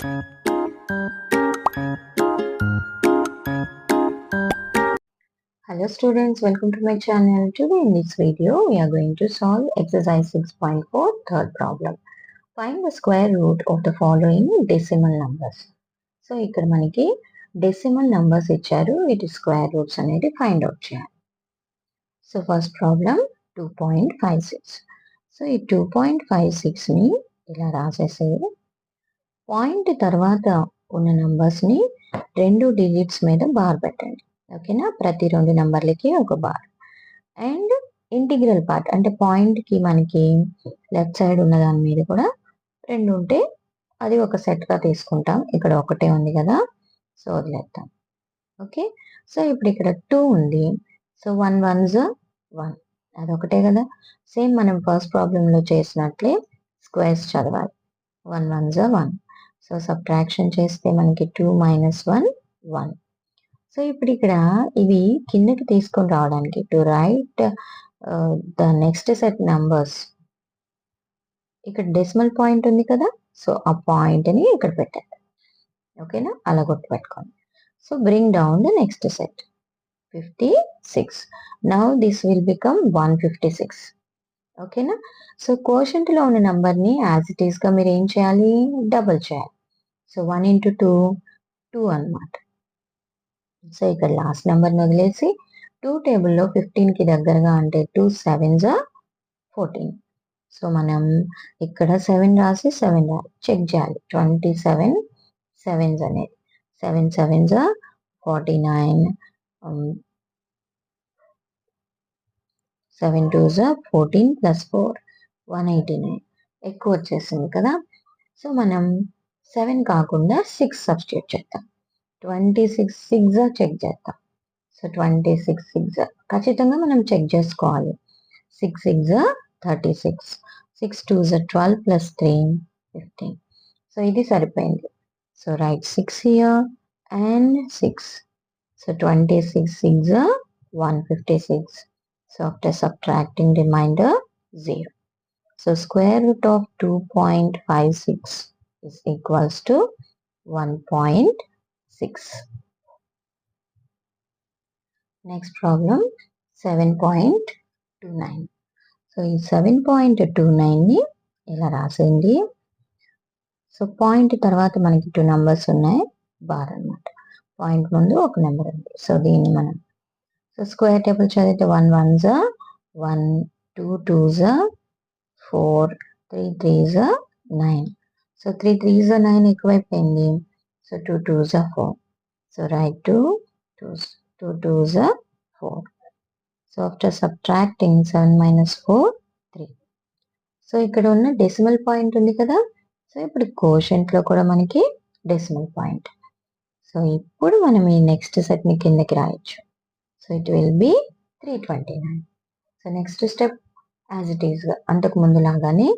Hello students, welcome to my channel. Today in this video we are going to solve exercise 6.4 third problem. Find the square root of the following decimal numbers. So ఇక్కడ మనకి decimal numbers ఇచ్చారు, వీటి square roots అనేది find out చేయాలి. So first problem 2.56. So ఈ 2.56 ని ఇలా రాసేసి పాయింట్ తర్వాత ఉన్న నంబర్స్ ని 2 డిజిట్స్ మీద బార్ పెట్టండి. ఓకేనా, ప్రతి 2 నంబర్లకి ఒక బార్. అండ్ ఇంటిగ్రల్ పార్ట్ అంటే పాయింట్ కి మనకి లెఫ్ట్ సైడ్ ఉన్న దాని మీద కూడా 2 ఉంటే అది ఒక సెట్ గా తీసుకుంటాం. ఇక్కడ ఒకటే ఉంది కదా, సో వదిలేద్దాం. ఓకే, సో ఇప్పుడు ఇక్కడ 2 ఉంది. సో 1 1s 1, అది ఒకటే కదా. సేమ్ మనం ఫస్ట్ ప్రాబ్లం లో చేసినట్లే స్క్వేర్స్ చదవాలి. 1 1s 1. సో సబ్ట్రాక్షన్ చేస్తే మనకి 2 - 1 1. సో ఇప్పుడు ఇక్కడ ఇవి కిందకి తీసుకొని రావడానికి to right the next set numbers, ఇక్కడ డెసిమల్ పాయింట్ ఉంది కదా, సో ఆ పాయింట్ ని ఇక్కడ పెట్టండి. ఓకేనా, అలా గుర్తుపెట్టుకోండి. So bring down the next set 56. Now this will become 156. ఓకేనా, సో కోషంట్ లో ఉన్న నంబర్ ని యాజ్ ఇట్ ఈస్ గా మీరు ఏం చేయాలి, డబుల్ చేయాలి. సో 1 × 2 2 అన్నమాట. సో ఇక్కడ లాస్ట్ నెంబర్ని వదిలేసి 2 టేబుల్లో 15 కి దగ్గరగా అంటే 2 7s 14. సో మనం ఇక్కడ 7 రాసి 7 చెక్ చేయాలి. 27 7s అనేది 7 7s 49, 7 2s 14 + 4 189. ఎక్కువ వచ్చేసింది కదా. సో మనం 7 కాకుండా 6 సబ్స్టిట్యూట్ చేద్దాం. 26 6 చెక్ చేద్దాం. సో 26 6 ఖచ్చితంగా మనం చెక్ చేసుకోవాలి. 6 6 36, 6 2s 12 + 3 15. సో ఇది సరిపోయింది. So right 6 here and 6. So 26 6 156. So after subtracting remainder 0. So square root of 2.56 is equals to 1.6. Next problem 7.29. So ఈ 7.29 ని ఇలా రాసేయండి. సో పాయింట్ తర్వాత మనకి 2 నంబర్స్ ఉన్నాయి, బార్ అన్నమాట. పాయింట్ ముందు ఒక నెంబర్ ఉంది. సో దీన్ని మనం సో స్క్వేర్ టేబుల్ చదివితే 1 1s 1, 2 2s 4, 3 3s 9. So 3 3s 9 ఎక్కువైపోయింది. So 2 2s 4. So right 2 2s 4. So after subtracting 7 - 4 3. So ఇక్కడ ఉన్న డెసిమల్ పాయింట్ ఉంది కదా, సో ఇప్పుడు కోషంట్ లో కూడా మనకి డెసిమల్ పాయింట్. సో ఇప్పుడు మనం ఈ నెక్స్ట్ సెట్ ని కిందకి రాయొచ్చు. So it will be 329. So next step as it is గా అంతకు ముందు లాగానే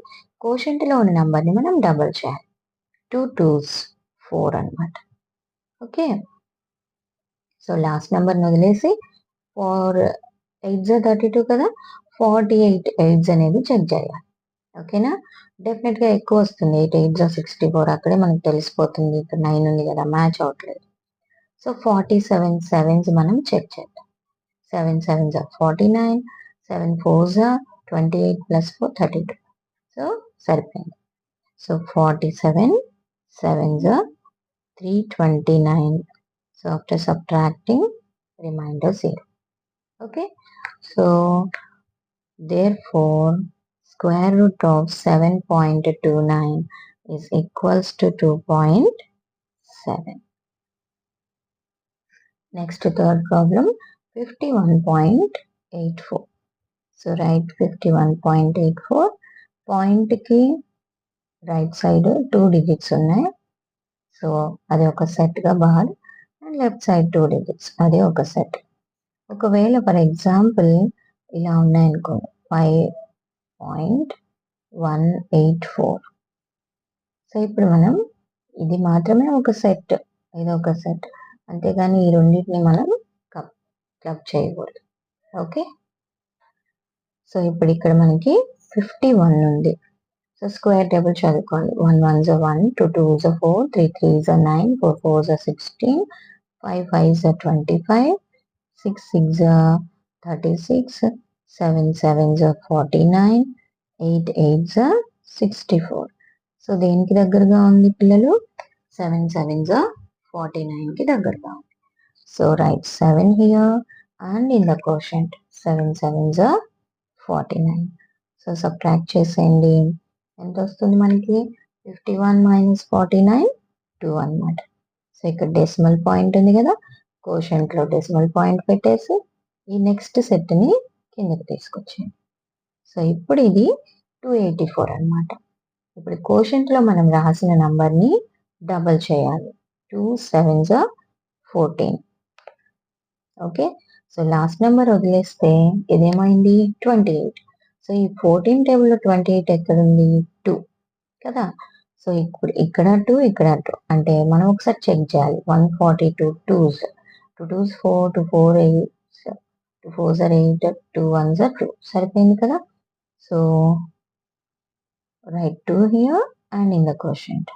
కోషంట్ లో ఉన్న నంబర్ ని మనం డబుల్ చేయాలి. 2 2s 4 అన్నమాట. ఓకే, సో లాస్ట్ నెంబర్ ని వదిలేసి 4 8s 32 కదా, 48 8s అనేది చెక్ చేయాలి. ఓకేనా, డెఫినెట్ గా ఎక్కువ వస్తుంది. 8 8s 64, అక్కడే మనకు తెలిసిపోతుంది. ఇక్కడ 9 ఉంది కదా, మ్యాచ్ అవట్లేదు. సో 47 7s మనం చెక్ చేద్దాం. 7 7s 49, 7 4s 28 + 4 32. సో సరిపోయింది. So 47 7s 329. So after subtracting remainder 0. Okay, so therefore square root of 7.29 is equals to 2.7. Next third problem 51.84. So write 51.84. Point ki right side 2 digits ఉన్నాయి. So అది ఒక set గా bar, and left side 2 digits అది ఒక set. ఒకవేళ for example ఇలా ఉన్నాయనుకోండి 5.184. So ఇప్పుడు మనం ఇది మాత్రమే ఒక సెట్, ఇది ఒక సెట్, అంతేగాని ఈ రెండింటిని మనం క్లబ్ చేయకూడదు. ఓకే, సో ఇప్పుడు ఇక్కడ మనకి 51 ఉంది. సో స్క్వేర్ టేబుల్ చదువుకోండి. 1 1s are 1, 2 2s are 4, 3 3s are 9, 4 4s are 16, 5 5s are 25, 6 6s are 36, 7 7s are 49, 8 8s are 64. So దేనికి దగ్గరగా ఉంది పిల్లలు? 7 7s are 49 కి దగ్గరగా ఉంది. So right 7 here and in the quotient 7 7s are 49. So subtract చేసేయండి. ఎంత వస్తుంది మనకి? 51 minus 49 2 అన్నమాట. సో ఇక్కడ డెసిమల్ పాయింట్ ఉంది కదా, కోషెంట్ లో డెసిమల్ పాయింట్ పెట్టేసి ఈ నెక్స్ట్ సెట్ ని కిందకి తీసుకొచ్చేయండి. సో ఇప్పుడు ఇది 284 అన్నమాట. ఇప్పుడు కోషెంట్ లో మనం రాసిన నంబర్ ని డబల్ చేయాలి. 2 7s are 14. Okay, so last number వదిలేస్తే ఇదేమైంది? 28. సో ఈ 14 టేబుల్లో 28 ఎక్కడ ఉంది? 2 కదా. సో ఇప్పుడు ఇక్కడ 2 ఇక్కడ 2 అంటే మనం ఒకసారి చెక్ చేయాలి. 142 2s, 2 2s 4, 2 4 8, 2 4s are 8, 2 1s are 2. సరిపోయింది కదా. So right 2 here and in the quotient.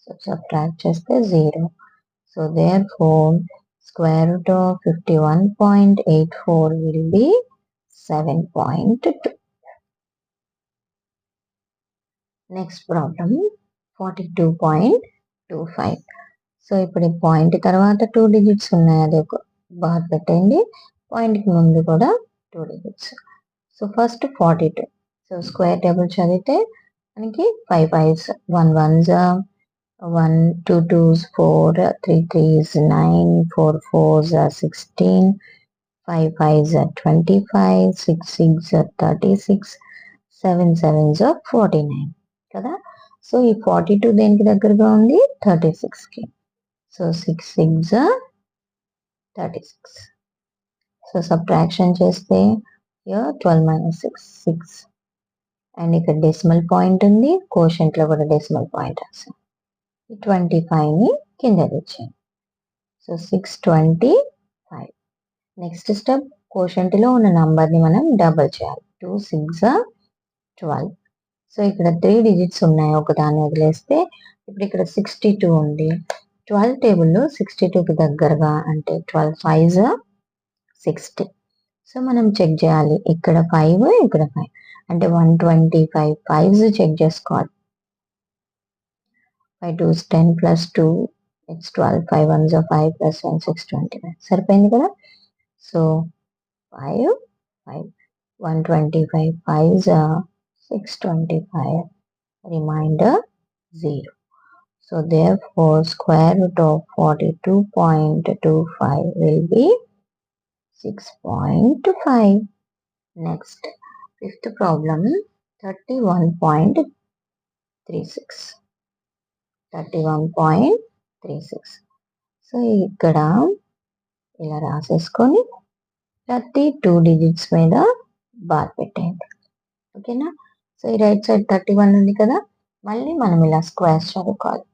So subtract చేస్తే 0. So therefore square root of 51.84 will be 7.2. Next problem 42.25. So ఇప్పుడు ఈ పాయింట్ తర్వాత 2 డిజిట్స్ ఉన్నాయి, అది ఒక బార్ పెట్టండి. పాయింట్ కి ముందు కూడా 2 digits. So first 42. So square table చదివితే మనకి 5 5s, 1 1s, 1 2 2s 4, 3 3s 9, 4 4s 16, 5 5s 25, 6 6s 36, 7 7s 49 కదా. సో ఈ 42 దేనికి దగ్గరగా ఉంది? 36 కి. So 6 6s 36. సో సబ్ట్రాక్షన్ చేస్తే 12 minus 6 6. అండ్ ఇక్కడ డెసిమల్ పాయింట్ ఉంది, కోషెంట్ లో కూడా డెసిమల్ పాయింట్ రాసాం. 25 ని కింద తెచ్చాను. సో 625. నెక్స్ట్ స్టెప్, కోషెంట్ లో ఉన్న నంబర్ ని మనం డబల్ చేయాలి. 2 6s 12. సో ఇక్కడ 3 డిజిట్స్ ఉన్నాయి, ఒకదాన్ని వదిలేస్తే. ఇప్పుడు ఇక్కడ 62 ఉంది. 12 టేబుల్లో 62 కి దగ్గరగా అంటే 12 5s 60. సో మనం చెక్ చేయాలి. ఇక్కడ 5 ఇక్కడ 5 అంటే 125 5s చెక్ చేసుకోవాలి. 5 2s 10 plus 2 it's 12, 5 1s 5 plus 1 6 25. సరిపోయింది కదా. So 5 5 125 5s 625, remainder 0. So therefore square root of 42.25 will be 6.5. Next, fifth problem 31.36. 31.36. So ఇక్కడ ఇలా రాసేసుకొని ప్రతి 2 డిజిట్స్ మీద బార్ పెట్టండి. ఓకేనా. సో ఈ రైట్ సైడ్ 31 ఉంది కదా, మళ్ళీ మనం ఇలా స్క్వేర్స్ చదువుకోవాలి.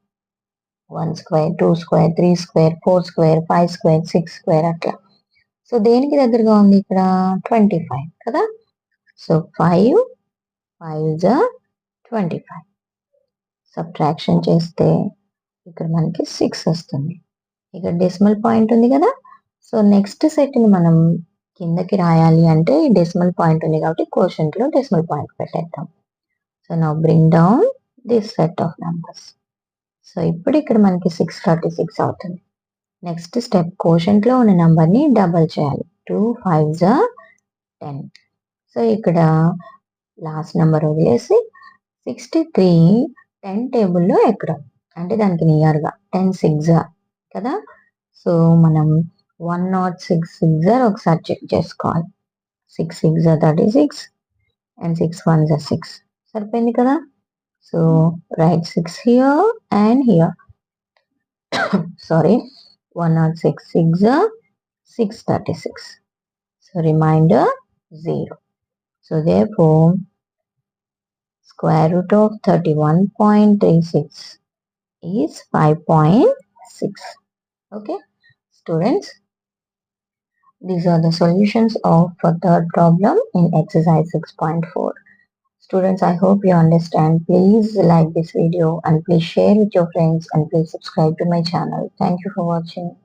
1 square 2 square 3 square 4 square 5 square 6 square అట్లా. సో దేనికి దగ్గరగా ఉంది? ఇక్కడ 25 కదా. So 5 5s 25. సబ్ట్రాక్షన్ చేస్తే ఇక్కడ మనకి 6 వస్తుంది. ఇక్కడ డెసిమల్ పాయింట్ ఉంది కదా. సో నెక్స్ట్ సెట్ ని మనం కిందకి రాయాలి అంటే ఈ డెసిమల్ పాయింట్ ఉంది కాబట్టి కోషెంట్ లో డెసిమల్ పాయింట్ పెట్టేద్దాం. So now bring down this set of numbers. So ఇప్పుడు ఇక్కడ మనకి 636 అవుతుంది. నెక్స్ట్ స్టెప్, కోషెంట్ లో ఉన్న నంబర్ ని డబల్ చేయాలి. 2 5s 10. సో ఇక్కడ లాస్ట్ నెంబర్ వదిలేసి 63 10 టేబుల్లో ఎక్కడ అంటే దానికి నియర్ గా 10 6 కదా. సో మనం 106 6 ఒకసారి చెక్ చేసుకోవాలి. 6 6 36 and 6 1s 6. సరిపోయింది కదా. So right 6 here and here. Sorry, 106 6 636. So remainder 0. So therefore square root of 31.36 is 5.6. Okay students, these are the solutions of third problem in exercise 6.4. Students, I hope you understand. Please like this video and please share with your friends and please subscribe to my channel. Thank you for watching.